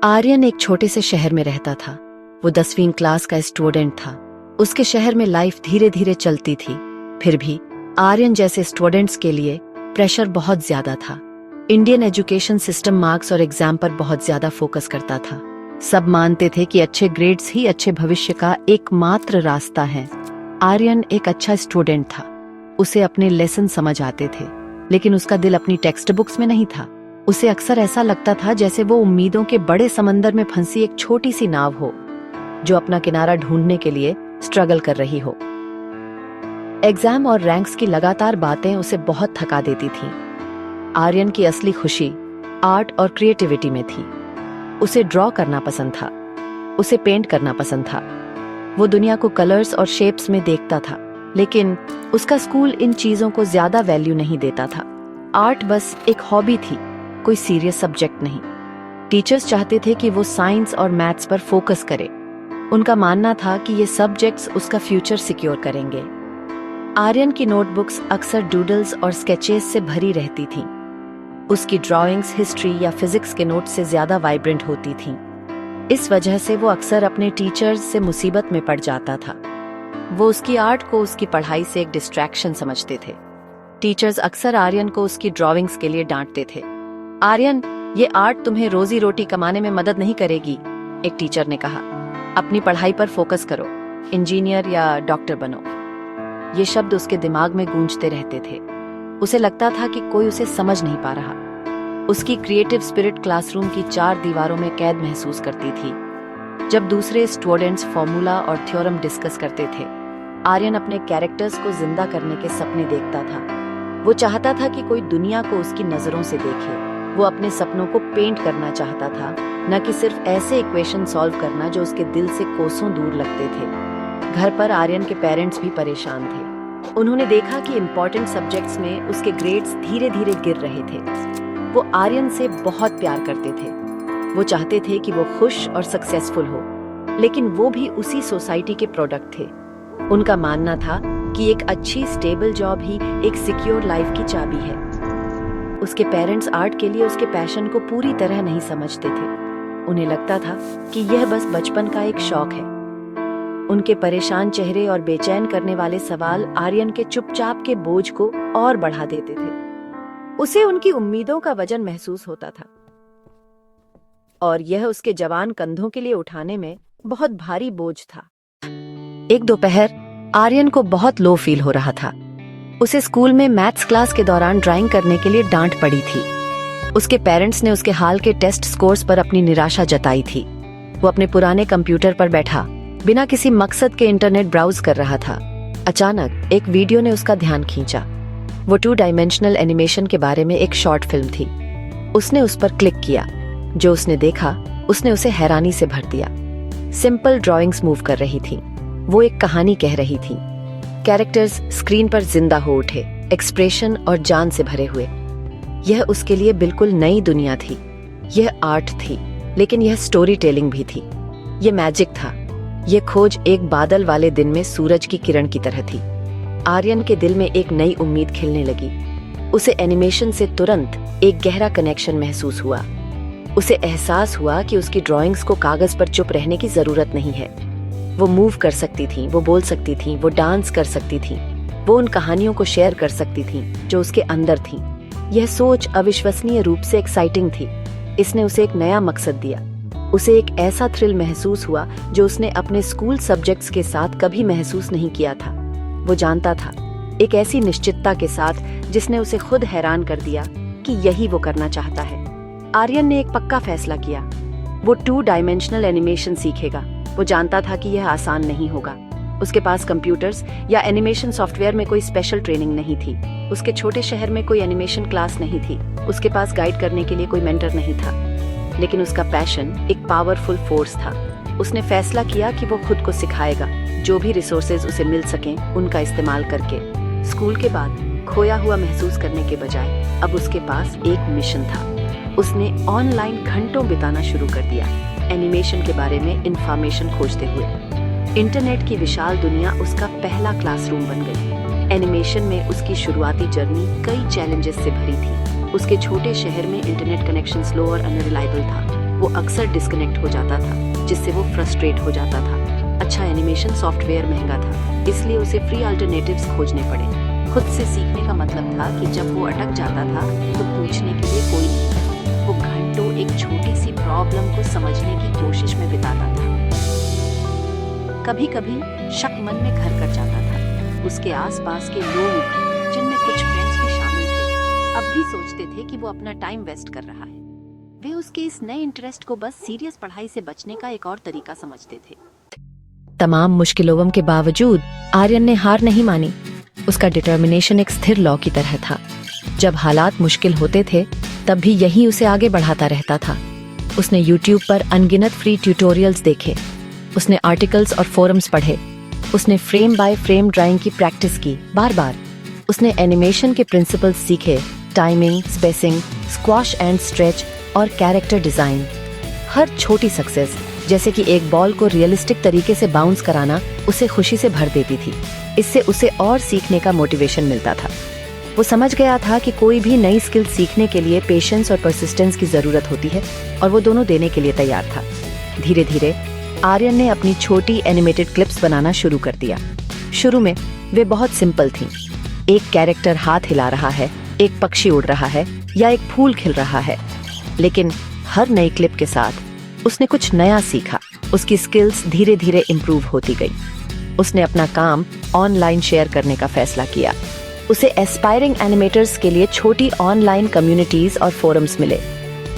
आर्यन एक छोटे से शहर में रहता था। वो 10वीं क्लास का स्टूडेंट था। उसके शहर में लाइफ धीरे धीरे चलती थी। फिर भी आर्यन जैसे स्टूडेंट्स के लिए प्रेशर बहुत ज्यादा था। इंडियन एजुकेशन सिस्टम मार्क्स और एग्जाम पर बहुत ज्यादा फोकस करता था। सब मानते थे कि अच्छे ग्रेड्स ही अच्छे भविष्य का एकमात्र रास्ता है। आर्यन एक अच्छा स्टूडेंट था। उसे अपने लेसन समझ आते थे, लेकिन उसका दिल अपनी टेक्स्ट बुक्स में नहीं था। उसे अक्सर ऐसा लगता था जैसे वो उम्मीदों के बड़े समंदर में फंसी एक छोटी सी नाव हो, जो अपना किनारा ढूंढने के लिए स्ट्रगल कर रही हो। एग्जाम और रैंक्स की लगातार बातें उसे बहुत थका देती थीं। आर्यन की असली खुशी आर्ट और क्रिएटिविटी में थी। उसे ड्रॉ करना पसंद था, उसे पेंट करना पसंद था। वो दुनिया को कलर्स और शेप्स में देखता था, लेकिन उसका स्कूल इन चीजों को ज्यादा वैल्यू नहीं देता था। आर्ट बस एक हॉबी थी, कोई सीरियस सब्जेक्ट नहीं। टीचर्स चाहते थे कि वो साइंस और मैथ्स पर फोकस करे। उनका मानना था कि ये सब्जेक्ट्स उसका फ्यूचर सिक्योर करेंगे। आर्यन की नोटबुक्स अक्सर डूडल्स और स्केचेस से भरी रहती थीं। उसकी ड्राइंग्स हिस्ट्री या फिजिक्स के नोट से ज्यादा वाइब्रेंट होती थीं। इस वजह से वो अक्सर अपने टीचर्स से मुसीबत में पड़ जाता था। वो उसकी आर्ट को उसकी पढ़ाई से एक डिस्ट्रैक्शन समझते थे। टीचर्स अक्सर आर्यन को उसकी ड्राइंग्स के लिए डांटते थे। आर्यन, ये आर्ट तुम्हें रोजी रोटी कमाने में मदद नहीं करेगी, एक टीचर ने कहा। अपनी पढ़ाई पर फोकस करो, इंजीनियर या डॉक्टर बनो। ये शब्द उसके दिमाग में गूंजते रहते थे। उसे लगता था कि कोई उसे समझ नहीं पा रहा। उसकी क्रिएटिव स्पिरिट क्लासरूम की 4 दीवारों में कैद महसूस करती थी। जब दूसरे स्टूडेंट्स फॉर्मूला और थ्योरम डिस्कस करते थे, आर्यन अपने कैरेक्टर्स को जिंदा करने के सपने देखता था। वो चाहता था कि कोई दुनिया को उसकी नजरों से देखे। वो अपने सपनों को पेंट करना चाहता था, न कि सिर्फ ऐसे इक्वेशन सॉल्व करना जो उसके दिल से कोसों दूर लगते थे। घर पर आर्यन के पेरेंट्स भी परेशान थे। उन्होंने देखा कि इम्पोर्टेंट सब्जेक्ट्स में उसके ग्रेड्स धीरे धीरे गिर रहे थे। वो आर्यन से बहुत प्यार करते थे। वो चाहते थे कि वो खुश और सक्सेसफुल हो, लेकिन वो भी उसी सोसाइटी के प्रोडक्ट थे। उनका मानना था कि एक अच्छी स्टेबल जॉब ही एक सिक्योर लाइफ की चाबी है। उसके पेरेंट्स आर्ट के लिए उसके पैशन को पूरी तरह नहीं समझते थे। उन्हें लगता था कि यह बस बचपन का एक शौक है। उनके परेशान चेहरे और बेचैन करने वाले सवाल आर्यन के चुपचाप के बोझ को और बढ़ा देते थे। उसे उनकी उम्मीदों का वजन महसूस होता था, और यह उसके जवान कंधों के लिए उठाने में बहुत भारी बोझ था। एक दोपहर आर्यन को बहुत लो फील हो रहा था। उसे स्कूल में मैथ्स क्लास के दौरान ड्राइंग करने के लिए डांट पड़ी थी। उसके पेरेंट्स ने उसके हाल के टेस्ट स्कोर्स पर अपनी निराशा जताई थी। वो अपने पुराने कंप्यूटर पर बैठा बिना किसी मकसद के इंटरनेट ब्राउज कर रहा था। अचानक एक वीडियो ने उसका ध्यान खींचा। वो 2 डायमेंशनल एनिमेशन के बारे में एक शॉर्ट फिल्म थी। उसने उस पर क्लिक किया। जो उसने देखा उसने उसे हैरानी से भर दिया। सिंपल ड्राइंग्स मूव कर रही थी। वो एक कहानी कह रही थी। कैरेक्टर्स स्क्रीन पर जिंदा हो उठे, एक्सप्रेशन और जान से भरे हुए। यह उसके लिए बिल्कुल नई दुनिया थी। यह आर्ट थी, लेकिन यह स्टोरी टेलिंग भी थी। यह मैजिक था। यह खोज एक बादल वाले दिन में सूरज की किरण की तरह थी। आर्यन के दिल में एक नई उम्मीद खिलने लगी। उसे एनिमेशन से तुरंत एक गहरा कनेक्शन महसूस हुआ। उसे एहसास हुआ कि उसकी ड्राइंग्स को कागज पर चुप रहने की जरूरत नहीं है। वो मूव कर सकती थी, वो बोल सकती थी, वो डांस कर सकती थी, वो उन कहानियों को शेयर कर सकती थी जो उसके अंदर थी। यह सोच अविश्वसनीय रूप से एक्साइटिंग थी। इसने उसे एक नया मकसद दिया। उसे एक ऐसा थ्रिल महसूस हुआ जो उसने अपने स्कूल सब्जेक्ट्स के साथ कभी महसूस नहीं किया था। वो जानता था, एक ऐसी निश्चितता के साथ जिसने उसे खुद हैरान कर दिया कि यही वो करना चाहता है। आर्यन ने एक पक्का फैसला किया। वो 2 डायमेंशनल एनिमेशन सीखेगा। वो जानता था कि यह आसान नहीं होगा। उसके पास कंप्यूटर्स या एनिमेशन सॉफ्टवेयर में कोई स्पेशल ट्रेनिंग नहीं थी। उसके छोटे शहर में कोई एनिमेशन क्लास नहीं थी। उसके पास गाइड करने के लिए कोई मेंटर नहीं था। लेकिन उसका पैशन एक पावरफुल फोर्स था। उसने फैसला किया कि वो खुद को सिखाएगा, जो भी रिसोर्सेज उसे मिल सकें उनका इस्तेमाल करके। स्कूल के बाद खोया हुआ महसूस करने के बजाय अब उसके पास एक मिशन था। उसने ऑनलाइन घंटों बिताना शुरू कर दिया, एनिमेशन के बारे में इंफॉर्मेशन खोजते हुए। इंटरनेट की विशाल दुनिया उसका पहला क्लासरूम बन गई। एनिमेशन में उसकी शुरुआती जर्नी कई चैलेंजेस से भरी थी। उसके छोटे शहर में इंटरनेट कनेक्शन स्लो और अनरिलायबल था। वो अक्सर डिस्कनेक्ट हो जाता था, जिससे वो फ्रस्ट्रेट हो जाता था। अच्छा एनिमेशन सॉफ्टवेयर महंगा था, इसलिए उसे फ्री अल्टरनेटिव्स खोजने पड़े। खुद से सीखने का मतलब था कि जब वो अटक जाता था तो पूछने के लिए कोई नहीं था। वो घंटों एक छोटी सी प्रॉब्लम को समझने की कोशिश में बिताता था। कभी कभी शक मन में घर कर जाता था। उसके आसपास के लोग, जिनमें कुछ फ्रेंड्स भी शामिल थे, अब भी सोचते थे कि वो अपना टाइम वेस्ट कर रहा है। वे उसके इस नए इंटरेस्ट को बस सीरियस पढ़ाई से बचने का एक और तरीका समझते थे। तमाम मुश्किलों के बावजूद आर्यन ने हार नहीं मानी। उसका डिटर्मिनेशन एक स्थिर लौ की तरह था। जब हालात मुश्किल होते थे तब भी यही उसे आगे बढ़ाता रहता था। उसने यूट्यूब पर अनगिनत फ्री ट्यूटोरियल्स देखे, उसने आर्टिकल्स और फोरम्स पढ़े, उसने फ्रेम बाय फ्रेम ड्राइंग की प्रैक्टिस की बार बार। उसने एनिमेशन के प्रिंसिपल्स सीखे, timing, spacing, squash and stretch और कैरेक्टर डिजाइन। हर छोटी सक्सेस, जैसे कि एक बॉल को रियलिस्टिक तरीके से बाउंस कराना, उसे खुशी से भर देती थी। इससे उसे और सीखने का मोटिवेशन मिलता था। वो समझ गया था कि कोई भी नई स्किल सीखने के लिए पेशेंस और परसिस्टेंस की जरूरत होती है, और वो दोनों देने के लिए तैयार था। धीरे धीरे आर्यन ने अपनी छोटी एनिमेटेड क्लिप्स बनाना शुरू कर दिया। शुरू में वे बहुत सिंपल थीं। एक कैरेक्टर हाथ हिला रहा है, एक पक्षी उड़ रहा है या एक फूल खिल रहा है। लेकिन हर नई क्लिप के साथ उसने कुछ नया सीखा। उसकी स्किल्स धीरे धीरे इम्प्रूव होती गई। उसने अपना काम ऑनलाइन शेयर करने का फैसला किया। उसे एस्पायरिंग एनिमेटर्स के लिए छोटी ऑनलाइन कम्युनिटीज और फोरम्स मिले।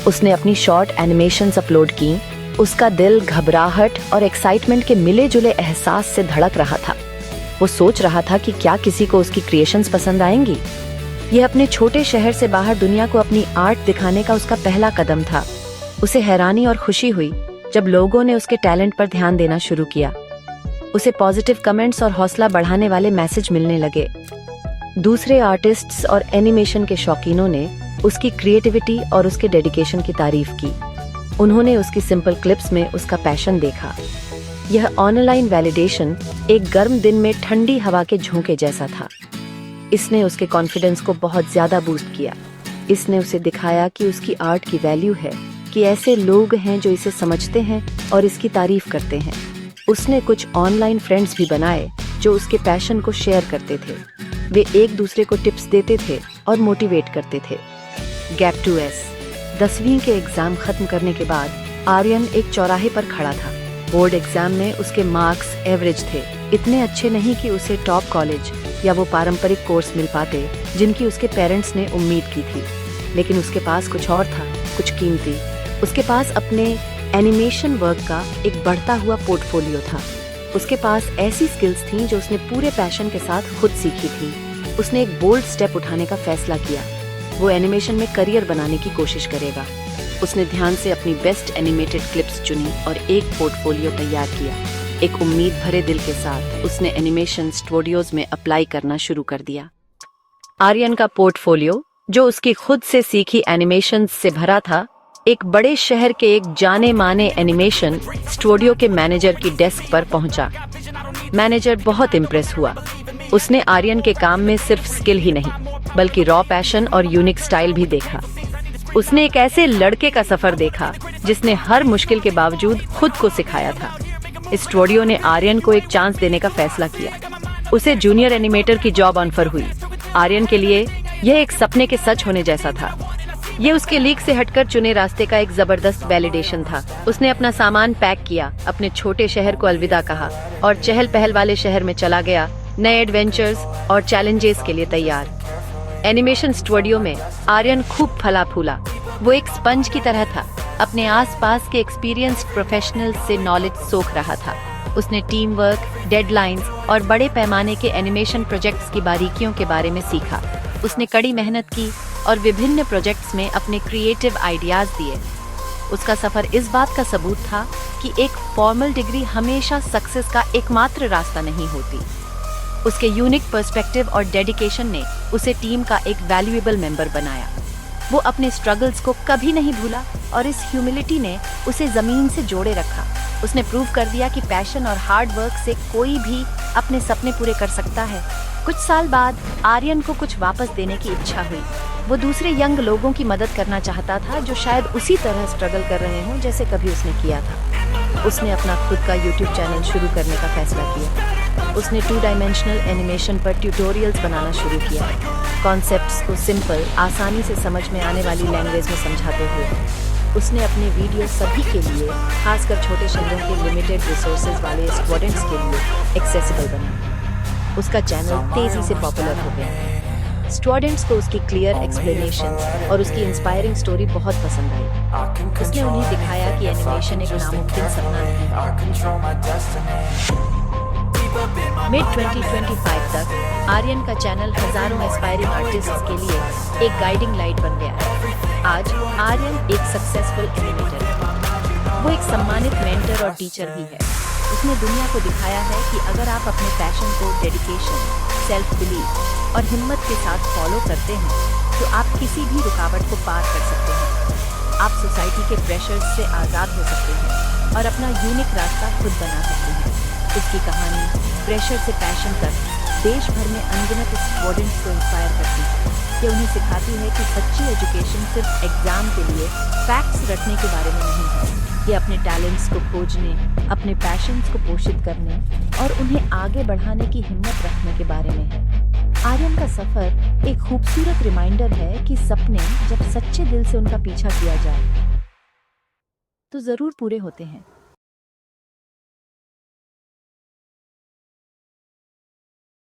उसने अपनी शॉर्ट एनिमेशंस अपलोड की। उसका दिल घबराहट और एक्साइटमेंट के मिले जुले एहसास से धड़क रहा था। वो सोच रहा था कि क्या किसी को उसकी क्रिएशंस पसंद आएंगी। यह अपने छोटे शहर से बाहर दुनिया को अपनी आर्ट दिखाने का उसका पहला कदम था। उसे हैरानी और खुशी हुई जब लोगों ने उसके टैलेंट पर ध्यान देना शुरू किया। उसे पॉजिटिव कमेंट्स और हौसला बढ़ाने वाले मैसेज मिलने लगे। दूसरे आर्टिस्ट्स और एनिमेशन के शौकीनों ने उसकी क्रिएटिविटी और उसके डेडिकेशन की तारीफ की। उन्होंने उसकी सिंपल क्लिप्स में उसका पैशन देखा। यह ऑनलाइन वैलिडेशन एक गर्म दिन में ठंडी हवा के झोंके जैसा था। इसने उसके कॉन्फिडेंस को बहुत ज्यादा बूस्ट किया। इसने उसे दिखाया कि उसकी आर्ट की वैल्यू है, कि ऐसे लोग हैं जो इसे समझते हैं और इसकी तारीफ करते हैं। उसने कुछ ऑनलाइन फ्रेंड्स भी बनाए जो उसके पैशन को शेयर करते थे। वे एक दूसरे को टिप्स देते थे और मोटिवेट करते थे। गैप 2S 10वीं के एग्जाम खत्म करने के बाद आर्यन एक चौराहे पर खड़ा था। बोर्ड एग्जाम में उसके मार्क्स एवरेज थे, इतने अच्छे नहीं कि उसे टॉप कॉलेज या वो पारंपरिक कोर्स मिल पाते जिनकी उसके पेरेंट्स ने उम्मीद की थी। लेकिन उसके पास कुछ और था, कुछ कीमती। उसके पास अपने एनिमेशन वर्क का एक बढ़ता हुआ पोर्टफोलियो था। उसके पास ऐसी स्किल्स थीं जो उसने पूरे पैशन के साथ खुद सीखी थी। उसने एक बोल्ड स्टेप उठाने का फैसला किया। वो एनिमेशन में करियर बनाने की कोशिश करेगा। उसने ध्यान से अपनी बेस्ट एनिमेटेड क्लिप्स चुनी और एक पोर्टफोलियो तैयार किया। एक उम्मीद भरे दिल के साथ उसने एनिमेशन स्टूडियोज में अप्लाई करना शुरू कर दिया। आर्यन का पोर्टफोलियो, जो उसकी खुद से सीखी एनिमेशन से भरा था, एक बड़े शहर के एक जाने माने एनिमेशन स्टूडियो के मैनेजर की डेस्क पर पहुंचा। मैनेजर बहुत इम्प्रेस हुआ। उसने आर्यन के काम में सिर्फ स्किल ही नहीं, बल्कि रॉ पैशन और यूनिक स्टाइल भी देखा। उसने एक ऐसे लड़के का सफर देखा जिसने हर मुश्किल के बावजूद खुद को सिखाया था। इस स्टूडियो ने आर्यन को एक चांस देने का फैसला किया। उसे जूनियर एनिमेटर की जॉब ऑफर हुई। आर्यन के लिए यह एक सपने के सच होने जैसा था। ये उसके लीक से हटकर चुने रास्ते का एक जबरदस्त वैलिडेशन था। उसने अपना सामान पैक किया, अपने छोटे शहर को अलविदा कहा और चहल पहल वाले शहर में चला गया, नए एडवेंचर्स और चैलेंजेस के लिए तैयार। एनिमेशन स्टूडियो में आर्यन खूब फला फूला। वो एक स्पंज की तरह था, अपने आसपास के एक्सपीरियंस्ड प्रोफेशनल्स से नॉलेज सोख रहा था। उसने टीम वर्क, डेडलाइंस और बड़े पैमाने के एनिमेशन प्रोजेक्ट्स की बारीकियों के बारे में सीखा। उसने कड़ी मेहनत की और विभिन्न प्रोजेक्ट्स में अपने क्रिएटिव आइडियाज दिए। उसका सफर इस बात का सबूत था कि एक फॉर्मल डिग्री हमेशा सक्सेस का एकमात्र रास्ता नहीं होती। उसके यूनिक पर्सपेक्टिव और डेडिकेशन ने उसे टीम का एक वैल्यूएबल मेंबर बनाया। वो अपने स्ट्रगल्स को कभी नहीं भूला और इस ह्यूमिलिटी ने उसे जमीन से जोड़े रखा। उसने प्रूव कर दिया कि पैशन और हार्ड वर्क से कोई भी अपने सपने पूरे कर सकता है। कुछ साल बाद आर्यन को कुछ वापस देने की इच्छा हुई। वो दूसरे यंग लोगों की मदद करना चाहता था जो शायद उसी तरह स्ट्रगल कर रहे हों जैसे कभी उसने किया था। उसने अपना खुद का यूट्यूब चैनल शुरू करने का फैसला किया। उसने 2 डायमेंशनल एनिमेशन पर ट्यूटोरियल्स बनाना शुरू किया, कॉन्सेप्ट्स को सिंपल, आसानी से समझ में आने वाली लैंग्वेज में समझाते हुए। उसने अपने वीडियो सभी के लिए, खासकर छोटे शहरों के लिमिटेड रिसोर्सेज वाले स्टूडेंट्स के लिए एक्सेसिबल बनाया। उसका चैनल तेजी से पॉपुलर हो गया। स्टूडेंट्स को उसकी क्लियर एक्सप्लेनेशंस और उसकी इंस्पायरिंग स्टोरी बहुत पसंद आई। उसने उन्हें दिखाया कि एनिमेशन एक नामुमकिन सपना नहीं है। मिड 2025 तक आर्यन का चैनल हजारों एस्पायरिंग आर्टिस्ट्स के लिए एक गाइडिंग लाइट बन गया है। आज आर्यन एक सक्सेसफुल एनिमेटर है। वो एक सम्मानित मेंटर और टीचर भी है। उसने दुनिया को दिखाया है कि अगर आप अपने पैशन को डेडिकेशन, सेल्फ बिलीफ और हिम्मत के साथ फॉलो करते हैं तो आप किसी भी रुकावट को पार कर सकते हैं। आप सोसाइटी के प्रेशर्स से आज़ाद हो सकते हैं और अपना यूनिक रास्ता खुद बना सकते हैं। उसकी कहानी प्रेशर से पैशन तक देश भर में अनगिनत स्टूडेंट्स को इंस्पायर करती है। ये उन्हें सिखाती है कि सच्ची एजुकेशन सिर्फ एग्जाम के लिए फैक्ट्स रटने के बारे में नहीं है। ये अपने टैलेंट्स को खोजने, अपने पैशंस को पोषित करने और उन्हें आगे बढ़ाने की हिम्मत रखने के बारे में है। आर्यन का सफर एक खूबसूरत रिमाइंडर है कि सपने जब सच्चे दिल से उनका पीछा किया जाए तो जरूर पूरे होते हैं।